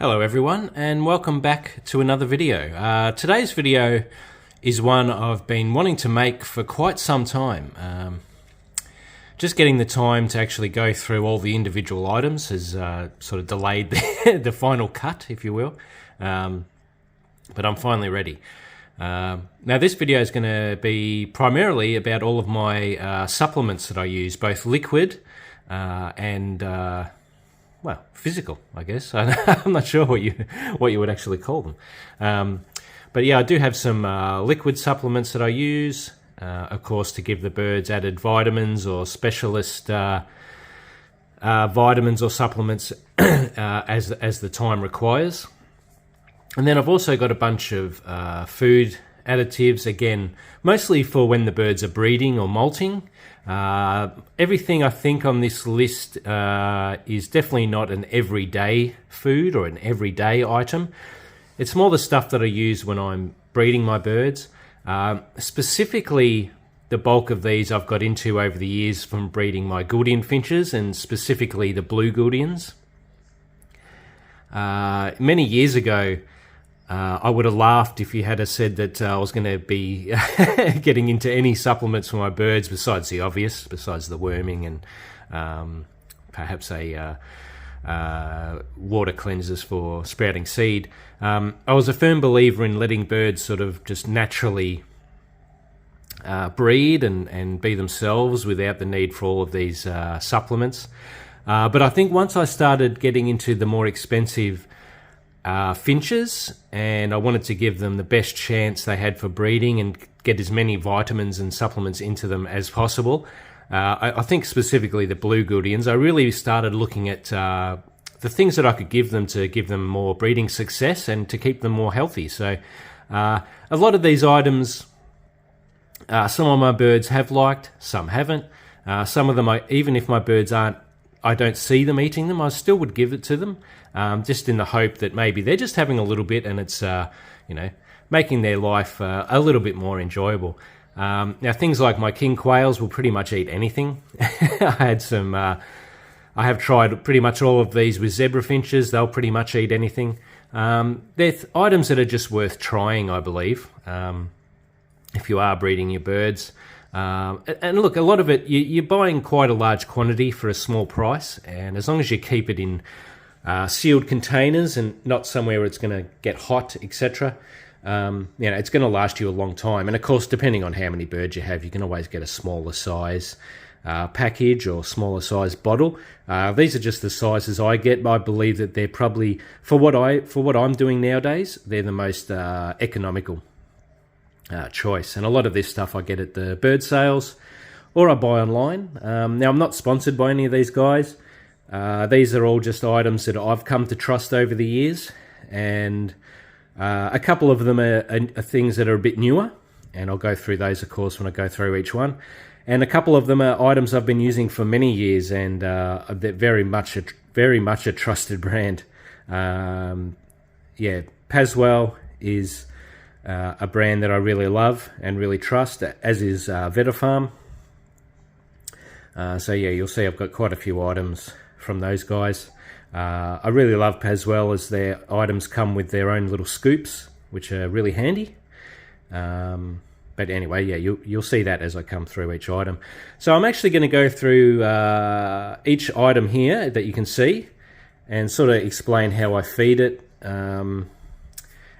Hello everyone and welcome back to another video. Today's video is one I've been wanting to make for quite some time. Just getting the time to actually go through all the individual items has sort of delayed the final cut, if you will. But I'm finally ready. Now this video is going to be primarily about all of my supplements that I use, both liquid and well, physical, I guess. I'm not sure what you would actually call them. But yeah, I do have some liquid supplements that I use, of course, to give the birds added vitamins or specialist vitamins or supplements as the time requires. And then I've also got a bunch of food additives, again, mostly for when the birds are breeding or molting. Everything I think on this list is definitely not an everyday food or an everyday item. It's more the stuff that I use when I'm breeding my birds. Specifically, the bulk of these I've got into over the years from breeding my gouldian finches, and specifically the blue gouldians. Many years ago, I would have laughed if you had said that I was going to be getting into any supplements for my birds besides the obvious, besides the worming and perhaps a water cleansers for sprouting seed. I was a firm believer in letting birds sort of just naturally breed and be themselves without the need for all of these supplements. But I think once I started getting into the more expensive finches, and I wanted to give them the best chance they had for breeding and get as many vitamins and supplements into them as possible. I think specifically the blue gouldians, I really started looking at the things that I could give them to give them more breeding success and to keep them more healthy. So a lot of these items, some of my birds have liked, some haven't. Some of them, even if my birds I don't see them eating them, I still would give it to them, just in the hope that maybe they're just having a little bit and it's, making their life a little bit more enjoyable. Now, things like my king quails will pretty much eat anything. I have tried pretty much all of these with zebra finches. They'll pretty much eat anything. They're items that are just worth trying, I believe, if you are breeding your birds. And look, a lot of it, you're buying quite a large quantity for a small price, and as long as you keep it in sealed containers and not somewhere where it's going to get hot, etc., it's going to last you a long time. And of course, depending on how many birds you have, you can always get a smaller size package or smaller size bottle. These are just the sizes I get. I believe that they're probably, for what I'm doing nowadays, they're the most economical choice. And a lot of this stuff I get at the bird sales or I buy online. Now, I'm not sponsored by any of these guys. These are all just items that I've come to trust over the years, and a couple of them are things that are a bit newer, and I'll go through those, of course, when I go through each one. And a couple of them are items I've been using for many years, and they're very much a trusted brand. Paswell is a brand that I really love and really trust, as is Vetafarm. So yeah, you'll see I've got quite a few items from those guys. I really love Paswell, as their items come with their own little scoops, which are really handy. But anyway, yeah, you'll see that as I come through each item. So I'm actually going to go through each item here that you can see and sort of explain how I feed it,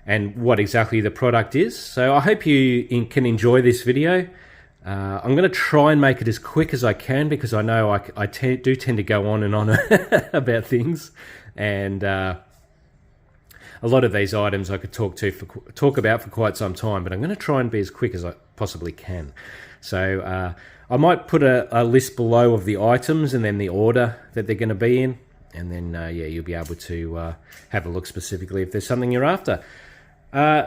and what exactly the product is. So I hope you can enjoy this video. I'm going to try and make it as quick as I can, because I know I do tend to go on and on about things, and a lot of these items I could talk about for quite some time, but I'm going to try and be as quick as I possibly can. So I might put a list below of the items and then the order that they're going to be in, and then you'll be able to have a look specifically if there's something you're after.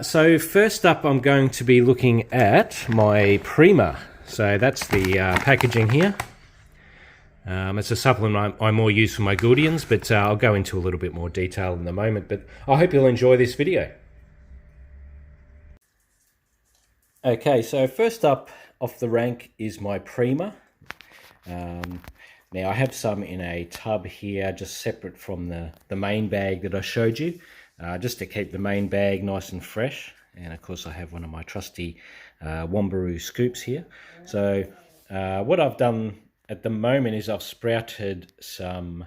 So first up, I'm going to be looking at my Prima. So that's the packaging here. It's a supplement I more use for my gouldians, but I'll go into a little bit more detail in a moment. But I hope you'll enjoy this video. Okay, so first up off the rank is my Prima. Now I have some in a tub here, just separate from the main bag that I showed you, just to keep the main bag nice and fresh. And of course I have one of my trusty Wombaroo scoops here. So what I've done at the moment is I've sprouted some,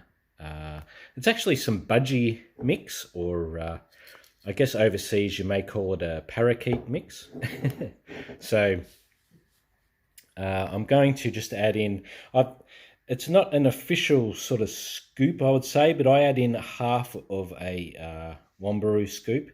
it's actually some budgie mix, or I guess overseas you may call it a parakeet mix. So I'm going to just add in, it's not an official sort of scoop I would say, but I add in half of a Wombaroo scoop.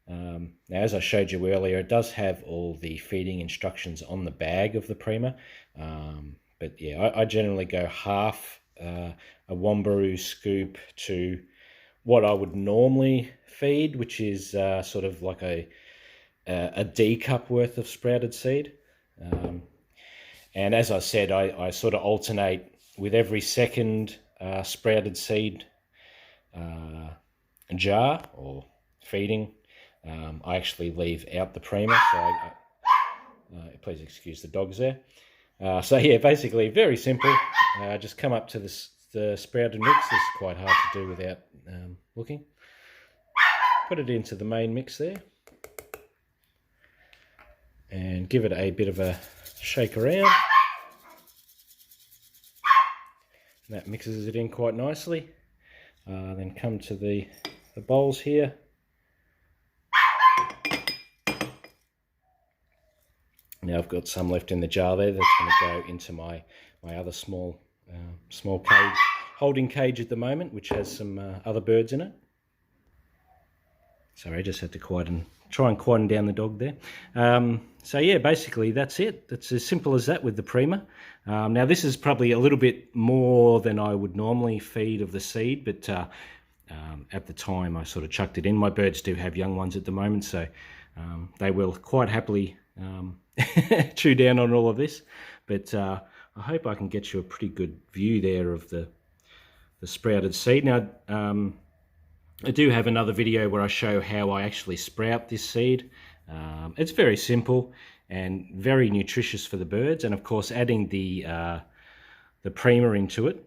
Now, as I showed you earlier, it does have all the feeding instructions on the bag of the Prima, but yeah, I generally go half a Wombaroo scoop to what I would normally feed, which is sort of like a D cup worth of sprouted seed. And as I said, I sort of alternate with every second sprouted seed jar or feeding. I actually leave out the Prima, so please excuse the dogs there. So yeah, basically very simple. Just come up to the sprouted mix. This is quite hard to do without looking. Put it into the main mix there, and give it a bit of a shake around. And that mixes it in quite nicely. Then come to the bowls here. Now I've got some left in the jar there that's going to go into my other small cage, holding cage at the moment, which has some other birds in it. Sorry, I just had to try and quieten down the dog there. So yeah, basically that's it. It's as simple as that with the Prima. Now this is probably a little bit more than I would normally feed of the seed, but at the time I sort of chucked it in. My birds do have young ones at the moment, so they will quite happily chew down on all of this. But I hope I can get you a pretty good view there of the sprouted seed. Now I do have another video where I show how I actually sprout this seed. It's very simple and very nutritious for the birds, and of course adding the Prima into it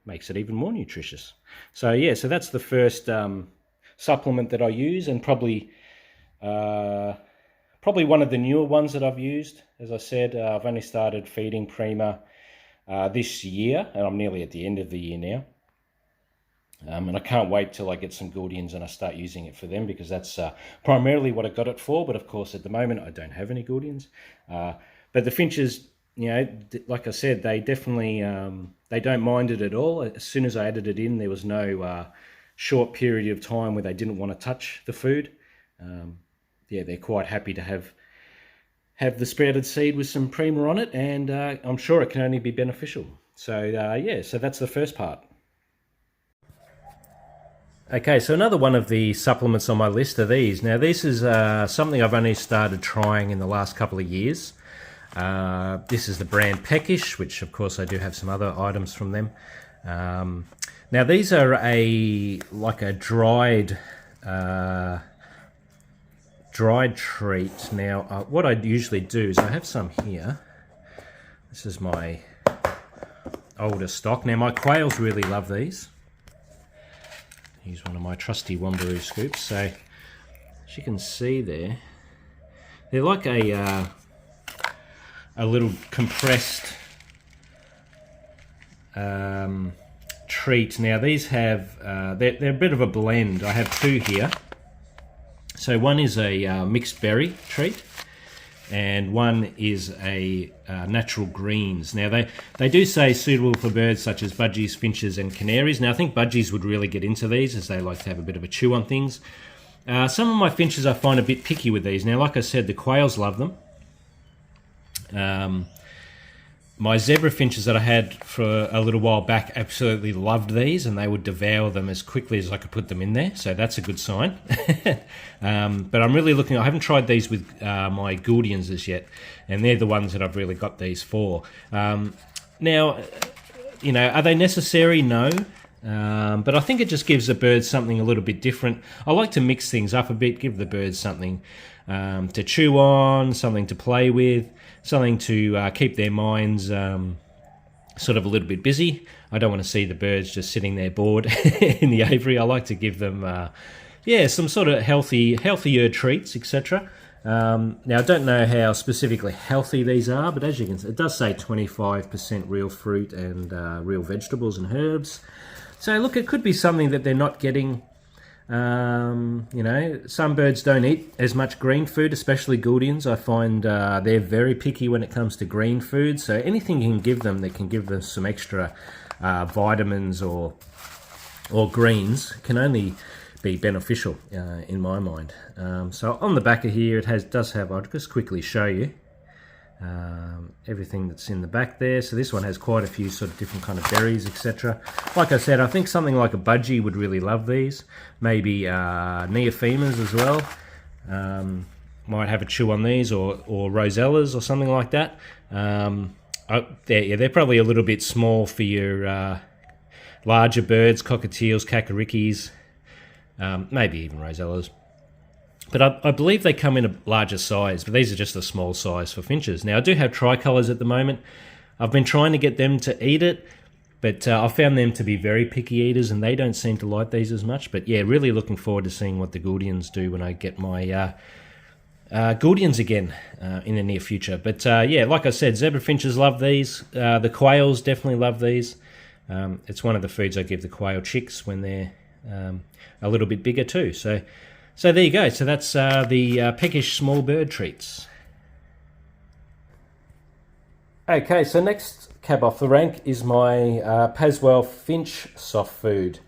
makes it even more nutritious. So yeah, so that's the first supplement that I use, and probably one of the newer ones that I've used. As I said, I've only started feeding Prima this year, and I'm nearly at the end of the year now. And I can't wait till I get some gouldians and I start using it for them, because that's primarily what I got it for. But of course, at the moment, I don't have any gouldians. But the finches, you know, like I said, they definitely, they don't mind it at all. As soon as I added it in, there was no short period of time where they didn't want to touch the food. Yeah, they're quite happy to have the sprouted seed with some Prima on it, and I'm sure it can only be beneficial. So yeah, so that's the first part. Okay, so another one of the supplements on my list are these. Now this is something I've only started trying in the last couple of years. This is the brand Peckish, which of course I do have some other items from them. Now these are like a dried treat. Now what I usually do is I have some here. This is my older stock. Now my quails really love these. Here's one of my trusty Wombaroo scoops. So as you can see there, they're like a little compressed treat. Now these have they're a bit of a blend. I have two here. So one is a mixed berry treat, and one is a natural greens. Now they do say suitable for birds such as budgies, finches and canaries. Now I think budgies would really get into these, as they like to have a bit of a chew on things. Some of my finches I find a bit picky with these. Now like I said, the quails love them. My zebra finches that I had for a little while back absolutely loved these, and they would devour them as quickly as I could put them in there, so that's a good sign. But I'm really looking, I haven't tried these with my gouldians as yet, and they're the ones that I've really got these for. Now, you know, are they necessary? No. But I think it just gives the birds something a little bit different. I like to mix things up a bit, give the birds something to chew on, something to play with, something to keep their minds sort of a little bit busy. I don't want to see the birds just sitting there bored in the aviary. I like to give them, some sort of healthier treats, etc. Now, I don't know how specifically healthy these are, but as you can see, it does say 25% real fruit and real vegetables and herbs. So look, it could be something that they're not getting. Some birds don't eat as much green food, especially gouldians. I find they're very picky when it comes to green food. So anything you can give them that can give them some extra vitamins or greens can only be beneficial in my mind. So on the back of here, does have. I'll just quickly show you everything that's in the back there. So this one has quite a few sort of different kind of berries, etc. Like I said, I think something like a budgie would really love these. Maybe neophemas as well. Might have a chew on these, or rosellas or something like that. They're probably a little bit small for your larger birds, cockatiels, kakarikis, maybe even rosellas. But I believe they come in a larger size, but these are just a small size for finches. Now, I do have tricolours at the moment. I've been trying to get them to eat it, but I found them to be very picky eaters, and they don't seem to like these as much. But yeah, really looking forward to seeing what the gouldians do when I get my gouldians again in the near future. But like I said, zebra finches love these. The quails definitely love these. It's one of the foods I give the quail chicks when they're a little bit bigger too. So there you go. So that's the peckish small bird treats. Okay, so next cab off the rank is my Paswell finch soft food.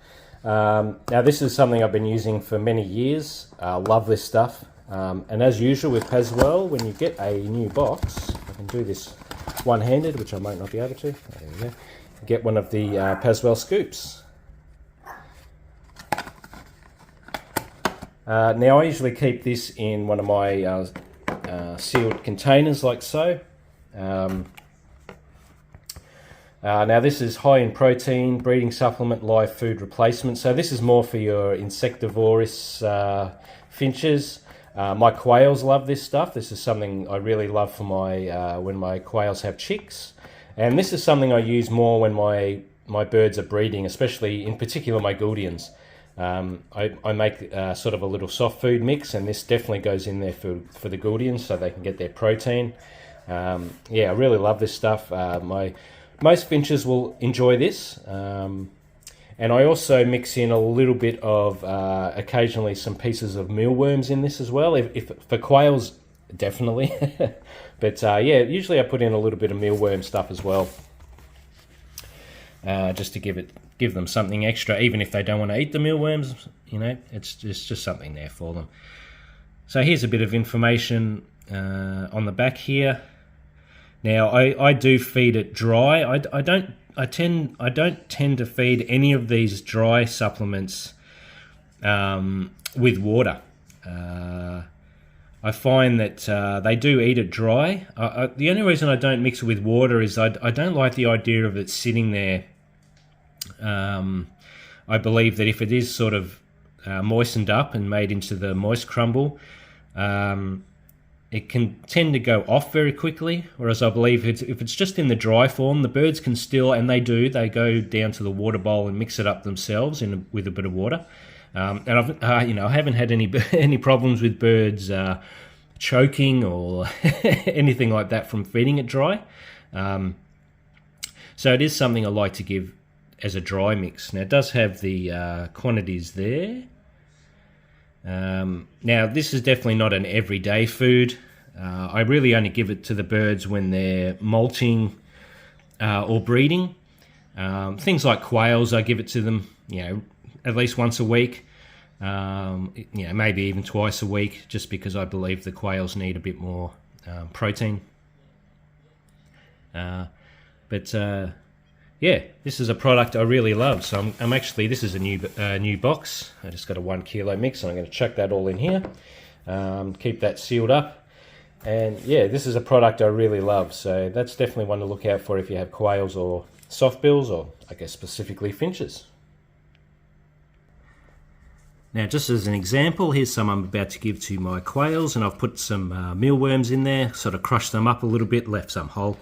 Now this is something I've been using for many years. Love this stuff. And as usual with Paswell, when you get a new box, I can do this one-handed, which I might not be able to. There we go. Get one of the Paswell scoops. Now I usually keep this in one of my sealed containers like so. Now this is high in protein, breeding supplement, live food replacement. So this is more for your insectivorous finches. My quails love this stuff. This is something I really love for my when my quails have chicks. And this is something I use more when my birds are breeding, especially in particular my gouldians. I make sort of a little soft food mix, and this definitely goes in there for the gouldians so they can get their protein. I really love this stuff. Most finches will enjoy this, and I also mix in a little bit of occasionally some pieces of mealworms in this as well. If for quails, definitely, but usually I put in a little bit of mealworm stuff as well, just to give them something extra, even if they don't want to eat the mealworms. It's just something there for them. So here's a bit of information on the back here. Now I do feed it dry. I don't tend to feed any of these dry supplements with water. I find that they do eat it dry. The only reason I don't mix it with water is I don't like the idea of it sitting there. I believe that if it is sort of moistened up and made into the moist crumble, it can tend to go off very quickly. Whereas I believe if it's just in the dry form, the birds can still, and they go down to the water bowl and mix it up themselves with a bit of water. And I haven't had any problems with birds choking or anything like that from feeding it dry. So it is something I like to give as a dry mix. Now it does have the quantities there. Now this is definitely not an everyday food. I really only give it to the birds when they're molting or breeding. Things like quails, I give it to them, at least once a week. Maybe even twice a week, just because I believe the quails need a bit more protein. This is a product I really love. So I'm actually, this is a new box. I just got a 1 kilo mix, and I'm going to chuck that all in here. Keep that sealed up. And this is a product I really love. So that's definitely one to look out for if you have quails or softbills, or I guess specifically finches. Now, just as an example, here's some I'm about to give to my quails, and I've put some mealworms in there, sort of crushed them up a little bit, left some whole.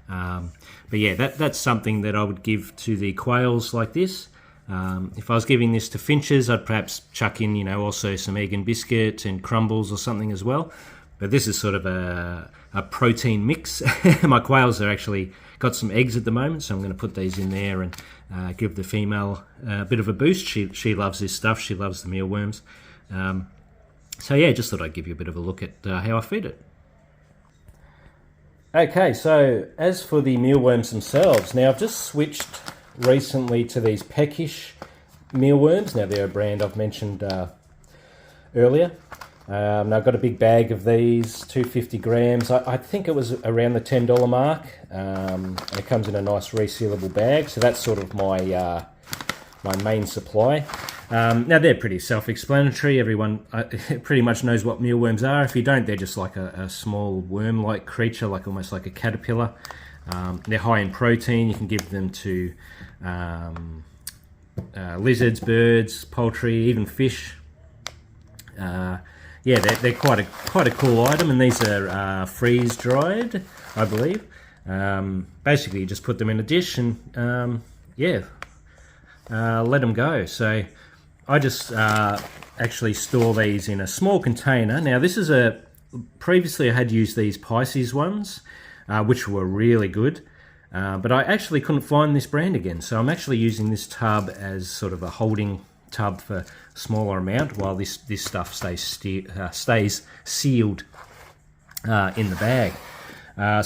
But yeah, that's something that I would give to the quails like this. If I was giving this to finches, I'd perhaps chuck in, also some egg and biscuit and crumbles or something as well. But this is sort of a protein mix. My quails are actually got some eggs at the moment, so I'm going to put these in there and give the female a bit of a boost. She loves this stuff. She loves the mealworms. So yeah, just thought I'd give you a bit of a look at how I feed it. Okay, so as for the mealworms themselves, now I've just switched recently to these peckish mealworms. Now they're a brand I've mentioned earlier. Now I've got a big bag of these, 250 grams. I think it was around the $10 mark, and it comes in a nice resealable bag. So that's sort of my my main supply. Now they're pretty self-explanatory. Everyone pretty much knows what mealworms are. If you don't, they're just like a small worm-like creature, like almost like a caterpillar. They're high in protein. You can give them to lizards, birds, poultry, even fish. Yeah, they're quite a cool item, and these are freeze-dried, I believe. Basically, you just put them in a dish and yeah, let them go. So I just actually store these in a small container. Now this is previously I had used these Pisces ones, which were really good, but I actually couldn't find this brand again. So I'm actually using this tub as sort of a holding tub for a smaller amount while this stuff stays sealed in the bag.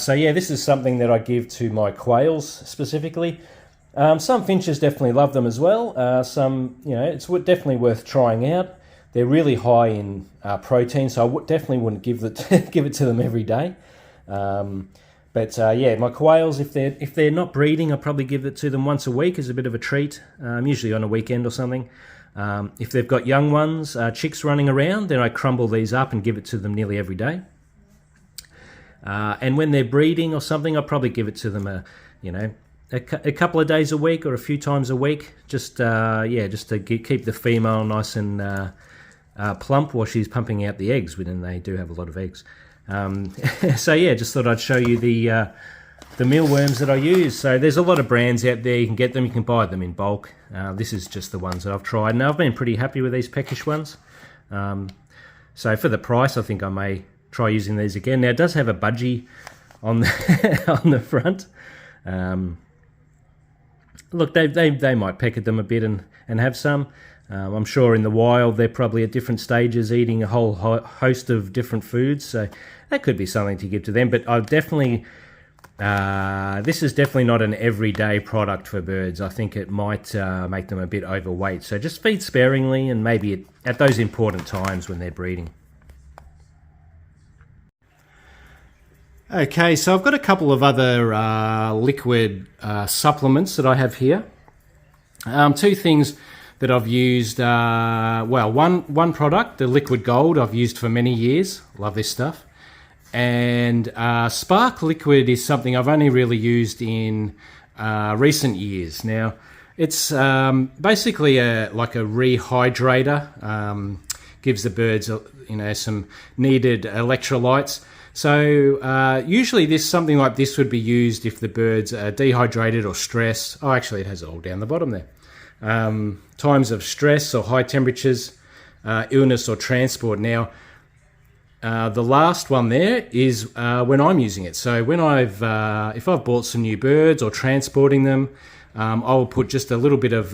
So yeah, this is something that I give to my quails specifically. Some finches definitely love them as well. Some, it's definitely worth trying out. They're really high in protein, so I definitely wouldn't give it to them every day. But yeah, my quails, if they're not breeding, I probably give it to them once a week as a bit of a treat, usually on a weekend or something. If they've got young ones, chicks running around, then I crumble these up and give it to them nearly every day. And when they're breeding or something, I'll probably give it to them a couple of days a week or a few times a week, just to keep the female nice and plump while she's pumping out the eggs, and they do have a lot of eggs. So yeah, just thought I'd show you the mealworms that I use. So there's a lot of brands out there. You can get them, you can buy them in bulk. This is just the ones that I've tried, and I've been pretty happy with these peckish ones. So for the price, I think I may try using these again. Now it does have a budgie on the, on the front. Look, they might peck at them a bit and have some. I'm sure in the wild they're probably at different stages eating a whole host of different foods, so that could be something to give to them. But I've definitely, this is definitely not an everyday product for birds. I think it might make them a bit overweight, so just feed sparingly and maybe at those important times when they're breeding. Okay, so I've got a couple of other liquid supplements that I have here. Two things that I've used, well, one product, the Liquid Gold, I've used for many years. Love this stuff. And Spark Liquid is something I've only really used in recent years. Now, it's basically like a rehydrator, gives the birds some needed electrolytes. So usually something like this would be used if the birds are dehydrated or stressed. Oh, actually it has it all down the bottom there. Times of stress or high temperatures, illness or transport. Now, the last one there is when I'm using it. So when if I've bought some new birds or transporting them, I will put just a little bit of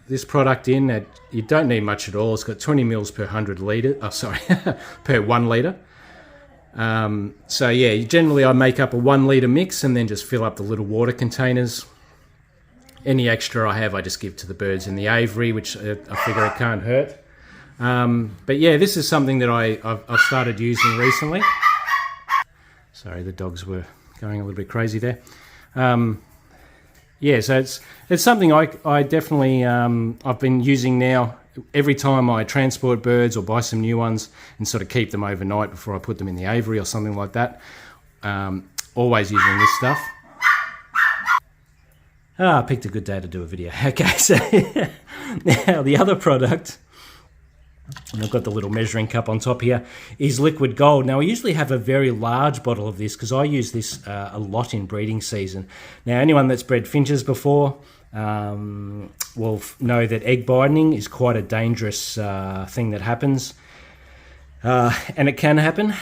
this product in. You don't need much at all. It's got 20 mils per 100 litre. Oh, sorry, per 1 litre. So yeah, generally I make up a 1 litre mix and then just fill up the little water containers. Any extra I have, I just give to the birds in the aviary, which I figure it can't hurt. But yeah, this is something that I've started using recently. Sorry, the dogs were going a little bit crazy there. Yeah, so it's something I definitely I've been using now every time I transport birds or buy some new ones and sort of keep them overnight before I put them in the aviary or something like that. Always using this stuff. I picked a good day to do a video. Okay, so now the other product and I've got the little measuring cup on top here, is liquid gold. Now I usually have a very large bottle of this because I use this a lot in breeding season. Now anyone that's bred finches before will know that egg binding is quite a dangerous thing that happens, and it can happen.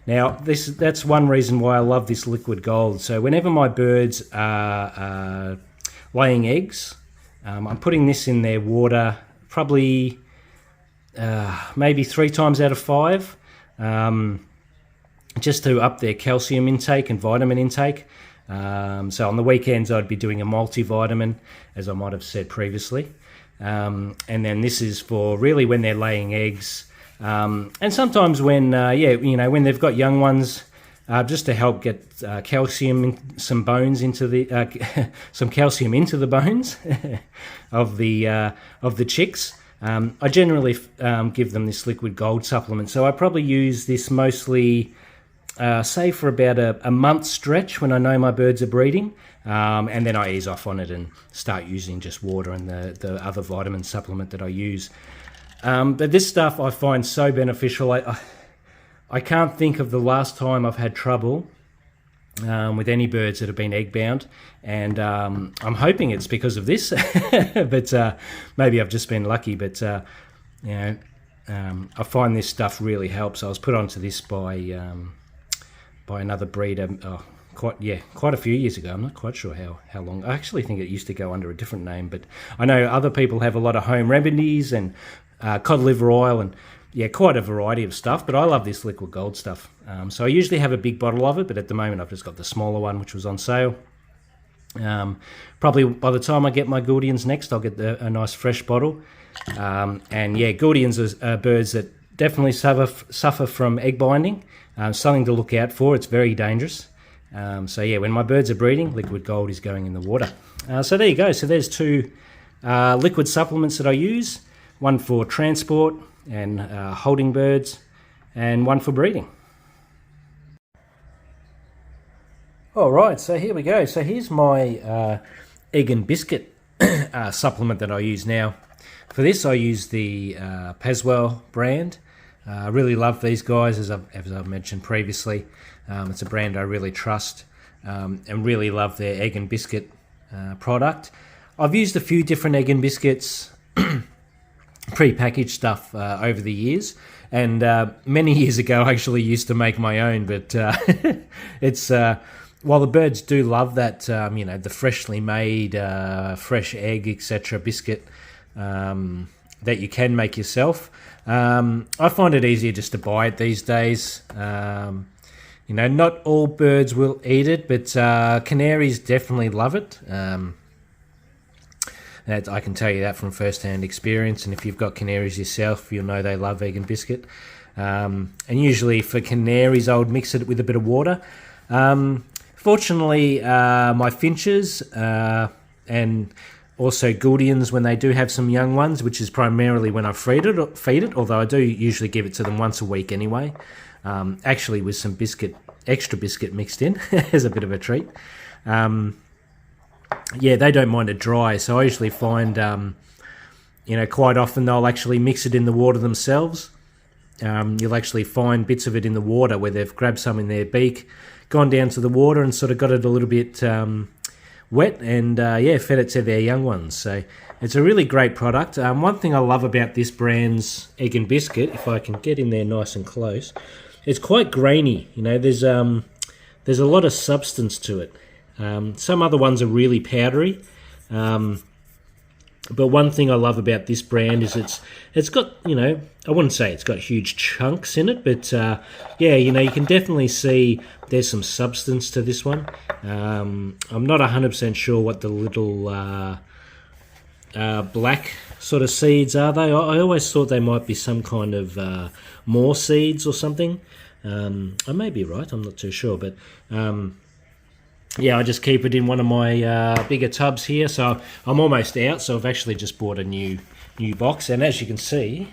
Now that's one reason why I love this liquid gold. So whenever my birds are laying eggs, I'm putting this in their water probably maybe 3 times out of 5, just to up their calcium intake and vitamin intake. So on the weekends I'd be doing a multivitamin, as I might have said previously, and then this is for really when they're laying eggs, and sometimes when when they've got young ones, just to help get calcium, some bones into the some calcium into the bones of the chicks. I generally give them this liquid gold supplement. So I probably use this mostly, say for about a month stretch when I know my birds are breeding, and then I ease off on it and start using just water and the other vitamin supplement that I use. But this stuff I find so beneficial. I can't think of the last time I've had trouble with any birds that have been egg bound, and I'm hoping it's because of this, but maybe I've just been lucky. But I find this stuff really helps. I was put onto this by another breeder quite a few years ago. I'm not quite sure how long. I actually think it used to go under a different name, but I know other people have a lot of home remedies and cod liver oil and quite a variety of stuff, but I love this liquid gold stuff. So I usually have a big bottle of it, but at the moment I've just got the smaller one, which was on sale. Probably by the time I get my gouldians next, I'll get a nice fresh bottle. Gouldians are birds that definitely suffer from egg binding. Something to look out for. It's very dangerous. When my birds are breeding, liquid gold is going in the water. So there you go. So there's 2 liquid supplements that I use. One for transport and holding birds, and one for breeding. All right, so here we go. So here's my egg and biscuit supplement that I use now. For this, I use the Paswell brand. I really love these guys, as I've mentioned previously. It's a brand I really trust, and really love their egg and biscuit product. I've used a few different egg and biscuits, pre-packaged stuff over the years, and many years ago I actually used to make my own, but it's while the birds do love that, the freshly made fresh egg, etc. biscuit that you can make yourself, I find it easier just to buy it these days. Not all birds will eat it, but canaries definitely love it. I can tell you that from first-hand experience, and if you've got canaries yourself, you'll know they love egg and biscuit. And usually for canaries, I would mix it with a bit of water. Fortunately, my finches and also gouldians, when they do have some young ones, which is primarily when I feed it, although I do usually give it to them once a week anyway, actually with some extra biscuit mixed in as a bit of a treat. They don't mind it dry, so I usually find, quite often they'll actually mix it in the water themselves. You'll actually find bits of it in the water where they've grabbed some in their beak, gone down to the water and sort of got it a little bit wet, and fed it to their young ones. So it's a really great product. One thing I love about this brand's egg and biscuit, if I can get in there nice and close, it's quite grainy. There's a lot of substance to it. Some other ones are really powdery, but one thing I love about this brand is it's got, I wouldn't say it's got huge chunks in it, but you can definitely see there's some substance to this one. I'm not 100% sure what the little black sort of seeds are. I always thought they might be some kind of more seeds or something. I may be right, I'm not too sure, but I just keep it in one of my bigger tubs here. So I'm almost out, so I've actually just bought a new box. And as you can see,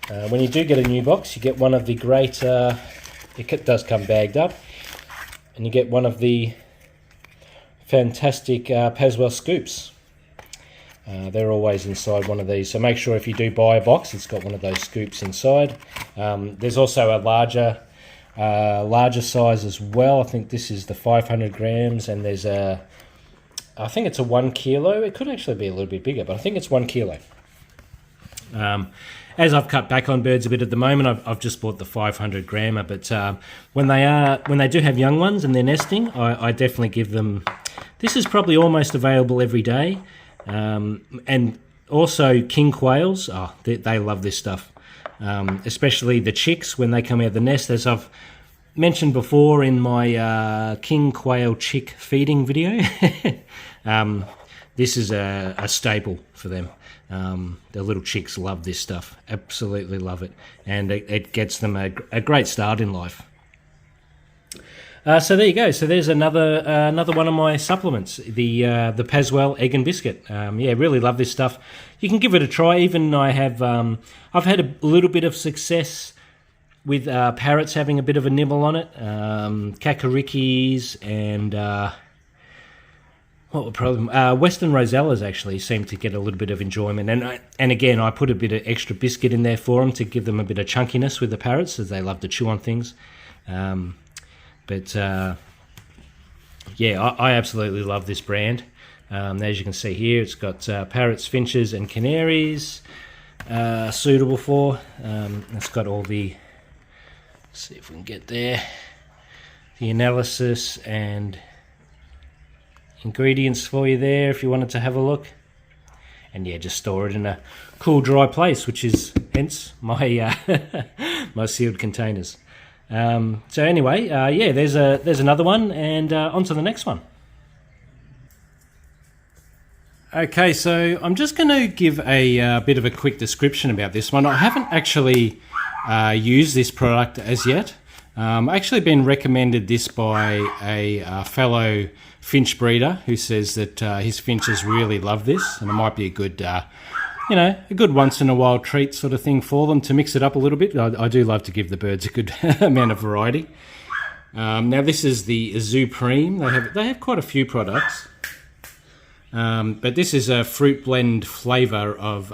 when you do get a new box, you get one of the great, it does come bagged up, and you get one of the fantastic Paswell scoops. They're always inside one of these, so make sure if you do buy a box, it's got one of those scoops inside. There's also a larger size as well. I think this is the 500 grams, and there's I think it's a 1 kilo. It could actually be a little bit bigger, but I think it's 1 kilo. As I've cut back on birds a bit at the moment, I've just bought the 500 grammer, but when they do have young ones and they're nesting, I definitely give them. This is probably almost available every day. And also king quails, they love this stuff, especially the chicks when they come out of the nest. As I've mentioned before in my king quail chick feeding video, this is a staple for them. The little chicks love this stuff, absolutely love it, and it gets them a great start in life. So there you go. So there's another one of my supplements, the Paswell egg and biscuit. Yeah, really love this stuff. You can give it a try. Even I've had a little bit of success with parrots having a bit of a nibble on it. Kakarikis and what were problem? Western Rosellas actually seem to get a little bit of enjoyment. And again, I put a bit of extra biscuit in there for them to give them a bit of chunkiness with the parrots, as they love to chew on things. But yeah, I absolutely love this brand. As you can see here, it's got parrots, finches and canaries suitable for. It's got all the, let's see if we can get there, the analysis and ingredients for you there if you wanted to have a look. And yeah, just store it in a cool, dry place, which is hence my my sealed containers. So anyway, yeah, there's another one, and on to the next one. Okay, so I'm just going to give a bit of a quick description about this one. I haven't actually used this product as yet. I've actually been recommended this by a fellow finch breeder who says that his finches really love this, and it might be a good a good once in a while treat sort of thing for them to mix it up a little bit. I do love to give the birds a good amount of variety. Now this is the Zupreme. They have quite a few products, but this is a fruit blend flavour of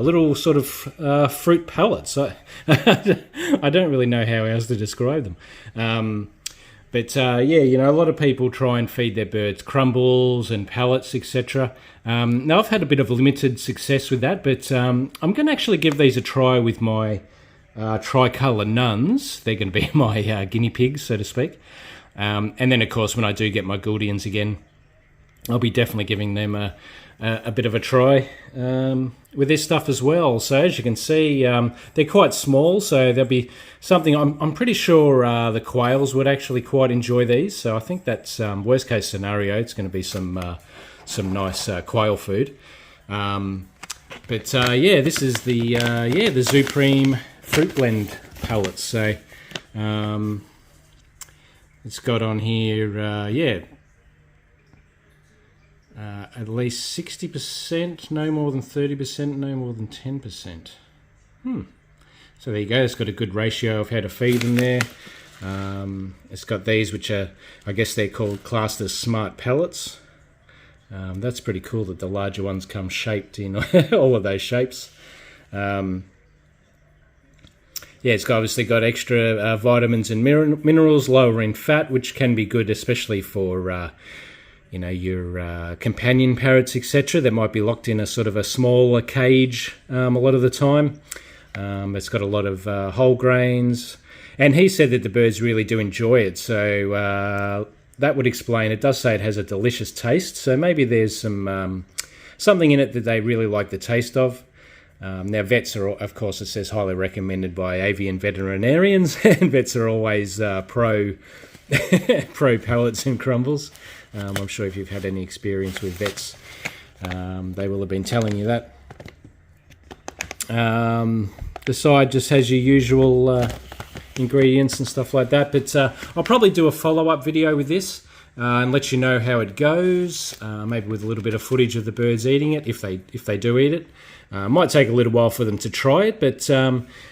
little sort of fruit pellets. I don't really know how else to describe them. But yeah, a lot of people try and feed their birds crumbles and pellets, etc. Now, I've had a bit of limited success with that, but I'm going to actually give these a try with my tricolour nuns. They're going to be my guinea pigs, so to speak. And then, of course, when I do get my gouldians again, I'll be definitely giving them a bit of a try with this stuff as well. So as you can see, they're quite small, so there'll be something. I'm pretty sure the quails would actually quite enjoy these. So I think that's worst case scenario. It's going to be some nice quail food. But yeah, this is the Zupreme fruit blend pellets. So it's got on here, at least 60%, no more than 30%, no more than 10%. So there you go. It's got a good ratio of how to feed them there. It's got these, which are, I guess they're classed as smart pellets. That's pretty cool that the larger ones come shaped in all of those shapes. Yeah, it's obviously got extra vitamins and minerals, lower in fat, which can be good, especially for your companion parrots, etc. that might be locked in a sort of a smaller cage a lot of the time. It's got a lot of whole grains, and he said that the birds really do enjoy it, so that would explain. It does say it has a delicious taste, so maybe there's something in it that they really like the taste of. Now vets are, of course, it says highly recommended by avian veterinarians, and vets are always pro pellets and crumbles. I'm sure if you've had any experience with vets, they will have been telling you that. The side just has your usual ingredients and stuff like that, but I'll probably do a follow-up video with this and let you know how it goes, maybe with a little bit of footage of the birds eating it, if they do eat it. Might take a little while for them to try it, but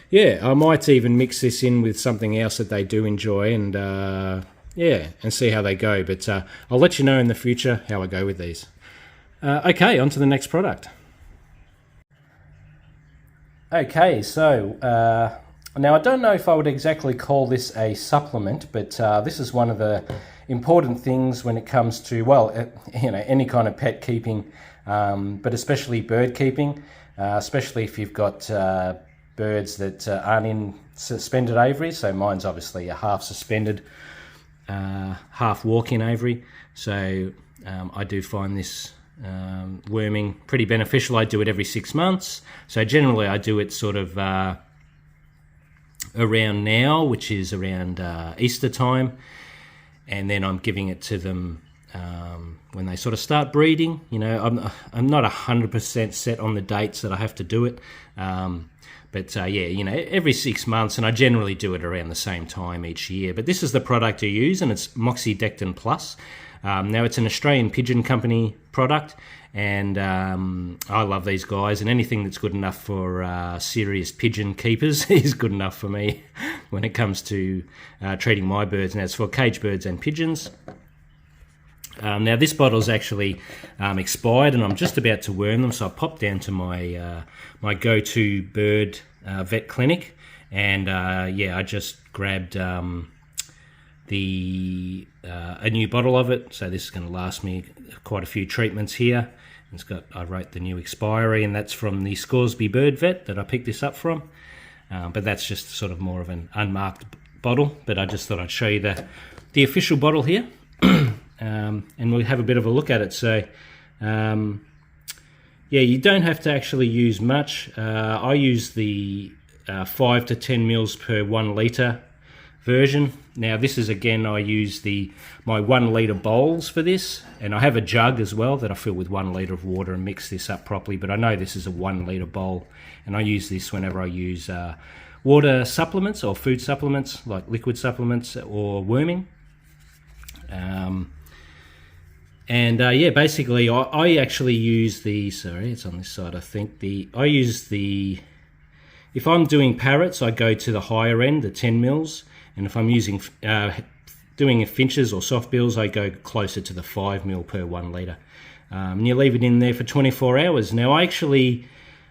yeah, I might even mix this in with something else that they do enjoy, and yeah, and see how they go. But I'll let you know in the future how I go with these. Okay, on to the next product. Okay, so now I don't know if I would exactly call this a supplement, but this is one of the important things when it comes to, well, any kind of pet keeping, but especially bird keeping, especially if you've got birds that aren't in suspended aviary. So mine's obviously a half suspended, half walk-in aviary. So I do find this worming pretty beneficial. I do it every 6 months. So generally I do it sort of around now, which is around Easter time. And then I'm giving it to them when they sort of start breeding. You know, I'm not 100% set on the dates that I have to do it. But yeah, you know, every 6 months, and I generally do it around the same time each year. But this is the product I use, and it's Moxidectin Plus. Now, it's an Australian pigeon company product, and I love these guys, and anything that's good enough for serious pigeon keepers is good enough for me when it comes to treating my birds. Now, it's for cage birds and pigeons. Now, this bottle's actually expired, and I'm just about to worm them, so I popped down to my my go-to bird vet clinic, and yeah, I just grabbed a new bottle of it. So this is going to last me quite a few treatments here. It's got, I wrote the new expiry, and that's from the Scoresby Bird Vet that I picked this up from. But that's just sort of more of an unmarked bottle. But I just thought I'd show you the official bottle here. And we'll have a bit of a look at it. So yeah, you don't have to actually use much. I use the 5 to 10 mils per 1 litre version. Now this is, again, I use my 1 litre bowls for this, and I have a jug as well that I fill with 1 litre of water and mix this up properly, but I know this is a 1 litre bowl, and I use this whenever I use water supplements or food supplements like liquid supplements or worming. Yeah, basically I actually use the, sorry, it's on this side, I think. If I'm doing parrots, I go to the higher end, the 10 mils, and if I'm using doing finches or soft bills, I go closer to the 5 mil per 1 litre. And you leave it in there for 24 hours. Now, I actually,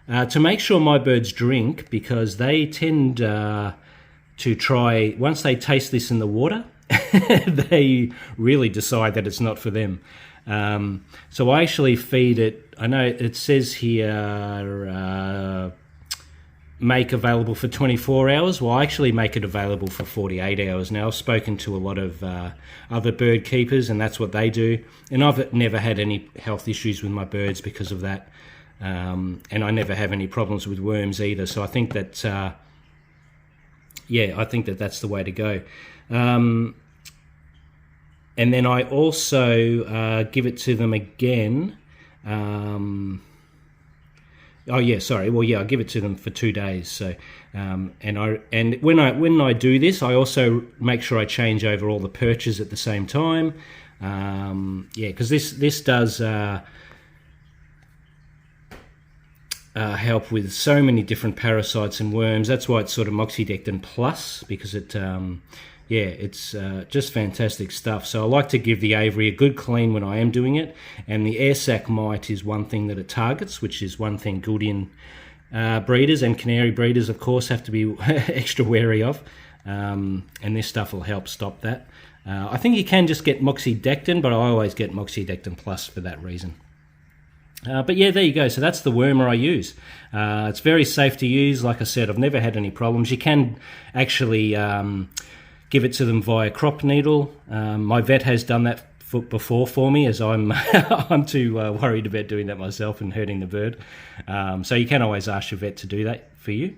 to make sure my birds drink, because they tend to try, once they taste this in the water, they really decide that it's not for them. So I actually feed it, I know it says here, make available for 24 hours. Well, I actually make it available for 48 hours. Now, I've spoken to a lot of other bird keepers, and that's what they do. And I've never had any health issues with my birds because of that. And I never have any problems with worms either. So I think that, yeah, I think that that's the way to go. And then I also give it to them again. Oh yeah, sorry. Well, yeah, I give it to them for 2 days. So, and when I do this, I also make sure I change over all the perches at the same time. Yeah, because this does help with so many different parasites and worms. That's why it's sort of Moxidectin Plus, because it yeah, it's just fantastic stuff. So I like to give the aviary a good clean when I am doing it, and the air sac mite is one thing that it targets, which is one thing gouldian breeders and canary breeders, of course, have to be extra wary of, and this stuff will help stop that. I think you can just get Moxidectin, but I always get Moxidectin Plus for that reason. But yeah, there you go. So that's the wormer I use. It's very safe to use. Like I said, I've never had any problems. You can actually give it to them via crop needle. My vet has done that before for me, as I'm I'm too worried about doing that myself and hurting the bird. So you can always ask your vet to do that for you.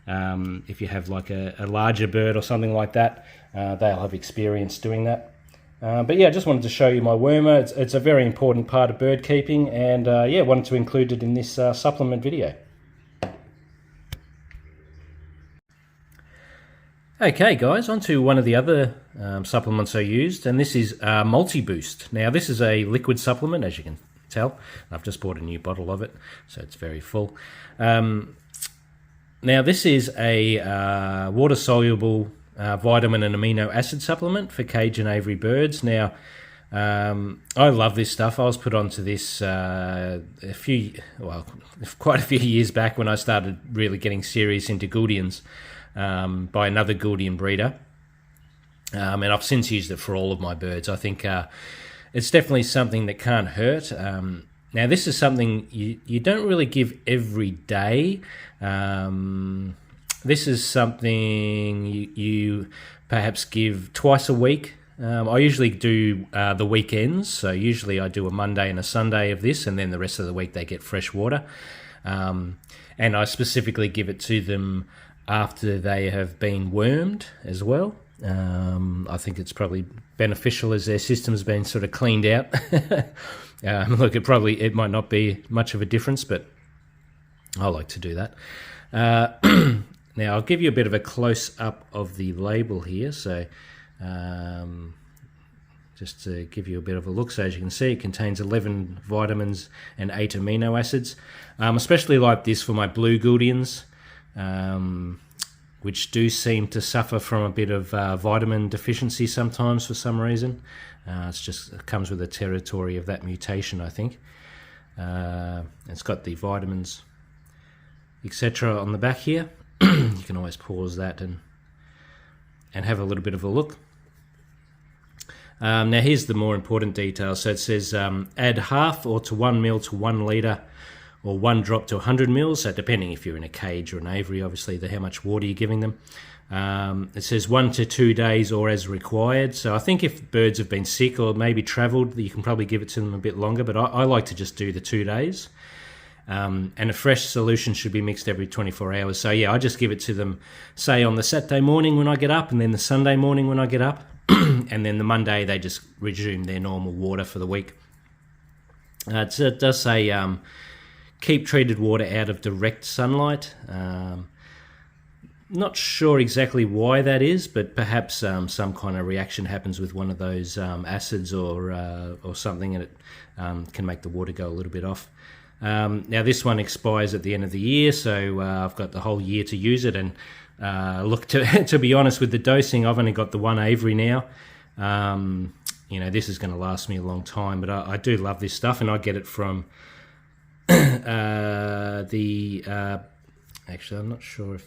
If you have like a larger bird or something like that, they'll have experience doing that. But yeah, I just wanted to show you my wormer. It's a very important part of bird keeping, and yeah, wanted to include it in this supplement video. Okay guys, on to one of the other supplements I used, and this is Multi-Boost. Now this is a liquid supplement, as you can tell. I've just bought a new bottle of it, so it's very full. Now this is a water-soluble vitamin and amino acid supplement for cage and aviary birds. Now I love this stuff. I was put onto this quite a few years back when I started really getting serious into gouldians by another gouldian breeder. And I've since used it for all of my birds. I think it's definitely something that can't hurt. Now, this is something you don't really give every day. This is something you perhaps give twice a week. I usually do the weekends, so usually I do a Monday and a Sunday of this, and then the rest of the week they get fresh water. And I specifically give it to them after they have been wormed as well. I think it's probably beneficial as their system's been sort of cleaned out. Look, it might not be much of a difference, but I like to do that. Now, I'll give you a bit of a close-up of the label here. So just to give you a bit of a look, so as you can see, it contains 11 vitamins and 8 amino acids. Especially like this for my blue gouldians, which do seem to suffer from a bit of vitamin deficiency sometimes for some reason. It comes with the territory of that mutation, I think. It's got the vitamins, etc. on the back here. You can always pause that and have a little bit of a look. Now here's the more important detail. So it says add half or to 1 ml to 1 litre or 1 drop to 100 mils. So depending if you're in a cage or an aviary, obviously how much water you're giving them. It says 1 to 2 days or as required. So I think if birds have been sick or maybe travelled, you can probably give it to them a bit longer, but I like to just do the 2 days. And a fresh solution should be mixed every 24 hours. So yeah, I just give it to them, say on the Saturday morning when I get up, and then the Sunday morning when I get up, and then the Monday they just resume their normal water for the week. It does say keep treated water out of direct sunlight. Not sure exactly why that is, but perhaps some kind of reaction happens with one of those acids or something, and it can make the water go a little bit off. Now this one expires at the end of the year, so I've got the whole year to use it. And look, to be honest with the dosing, I've only got the one aviary now. This is going to last me a long time, but I do love this stuff, and I get it from actually, I'm not sure if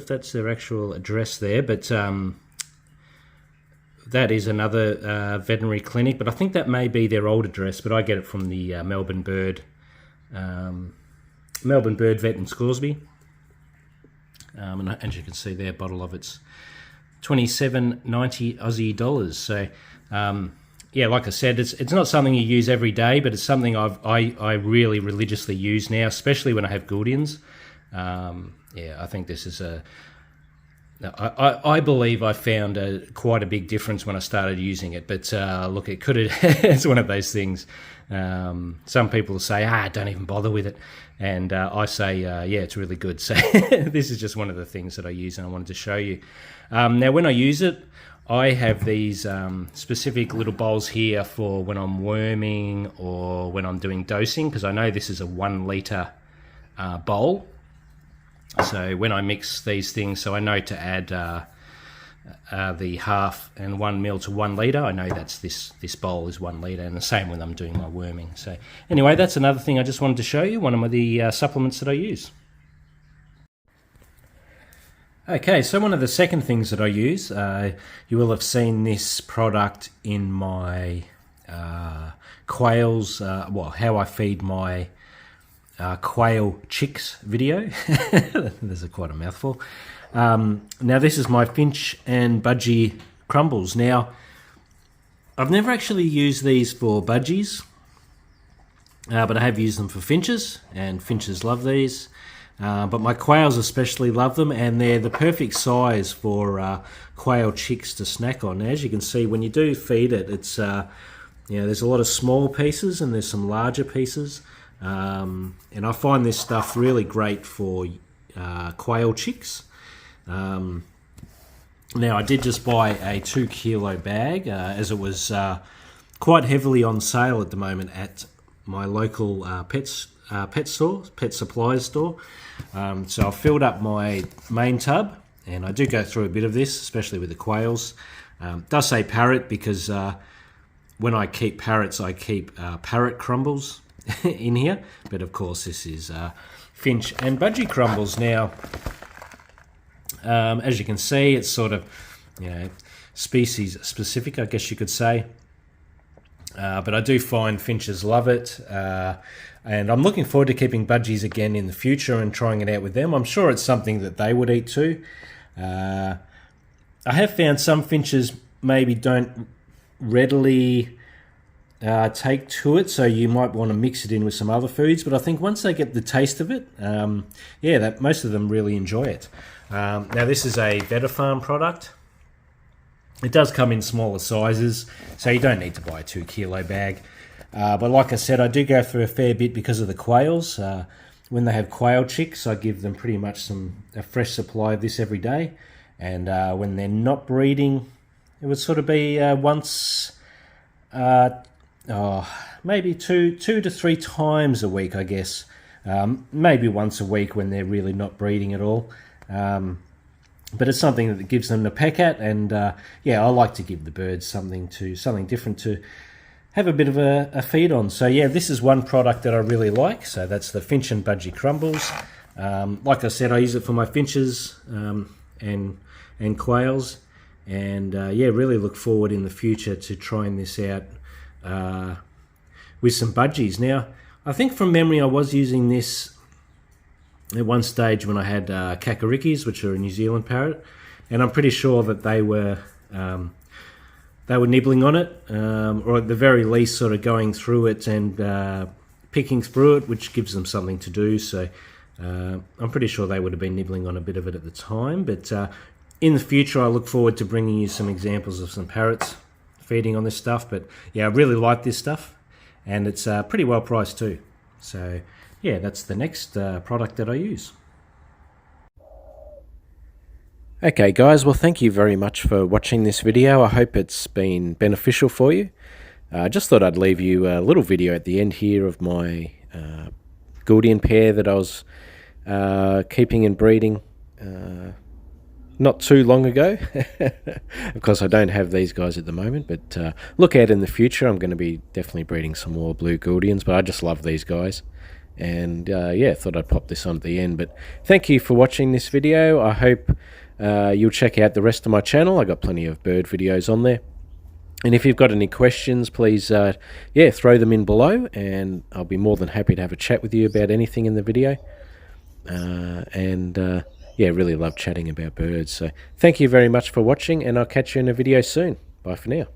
that's their actual address there, but that is another veterinary clinic, but I think that may be their old address, but I get it from the Melbourne Bird Vet in Scoresby. And as you can see, their bottle of it's $27.90 Aussie dollars. So yeah, like I said, it's not something you use every day, but it's something I really religiously use now, especially when I have gouldians. Yeah, I think this is I believe I found quite a big difference when I started using it, but look, it could have, it's one of those things. Some people say, don't even bother with it, and I say, yeah, it's really good. So this is just one of the things that I use, and I wanted to show you. Now, when I use it, I have these specific little bowls here for when I'm worming or when I'm doing dosing, because I know this is a 1 litre bowl. So when I mix these things, so I know to add the half and 1 ml to 1 litre. I know that's this bowl is 1 litre, and the same when I'm doing my worming. So anyway, that's another thing I just wanted to show you, one of the supplements that I use. Okay, so one of the second things that I use, you will have seen this product in my quails, how I feed my quail chicks video. There's quite a mouthful. Now this is my finch and budgie crumbles. Now I've never actually used these for budgies, but I have used them for finches, and finches love these. But my quails especially love them, and they're the perfect size for quail chicks to snack on. Now, as you can see, when you do feed it, it's there's a lot of small pieces and there's some larger pieces. And I find this stuff really great for quail chicks. Now I did just buy a 2 kilo bag as it was quite heavily on sale at the moment at my local pet supplies store. So I filled up my main tub, and I do go through a bit of this, especially with the quails. It does say parrot because when I keep parrots, I keep parrot crumbles in here. But of course, this is finch and budgie crumbles. Now, as you can see, it's sort of, you know, species specific, I guess you could say. But I do find finches love it. And I'm looking forward to keeping budgies again in the future and trying it out with them. I'm sure it's something that they would eat too. I have found some finches maybe don't readily take to it, so you might want to mix it in with some other foods. But I think once they get the taste of it, that most of them really enjoy it. Now this is a Better Farm product. It does come in smaller sizes, so you don't need to buy a 2 kilo bag. But like I said, I do go for a fair bit because of the quails. When they have quail chicks, I give them pretty much a fresh supply of this every day. And when they're not breeding, it would sort of be once, maybe two to three times a week, I guess. Maybe once a week when they're really not breeding at all. But it's something that gives them to peck at, and I like to give the birds something different to have a bit of a feed on. So yeah, this is one product that I really like. So that's the finch and budgie crumbles. Like I said, I use it for my finches and quails, and really look forward in the future to trying this out with some budgies. Now, I think from memory, I was using this at one stage when I had kakarikis, which are a New Zealand parrot, and I'm pretty sure that they were nibbling on it, or at the very least sort of going through it and picking through it, which gives them something to do. So I'm pretty sure they would have been nibbling on a bit of it at the time. But in the future, I look forward to bringing you some examples of some parrots feeding on this stuff. But yeah, I really like this stuff, and it's pretty well priced too. So yeah, that's the next product that I use. Okay guys, well thank you very much for watching this video. I hope it's been beneficial for you. I just thought I'd leave you a little video at the end here of my gouldian pair that I was keeping and breeding not too long ago. Of course I don't have these guys at the moment, but look out in the future. I'm going to be definitely breeding some more blue gouldians, but I just love these guys. And thought I'd pop this on at the end. But thank you for watching this video. I hope you'll check out the rest of my channel. I got plenty of bird videos on there. And if you've got any questions, please throw them in below, and I'll be more than happy to have a chat with you about anything in the video. Really love chatting about birds. So thank you very much for watching, and I'll catch you in a video soon. Bye for now.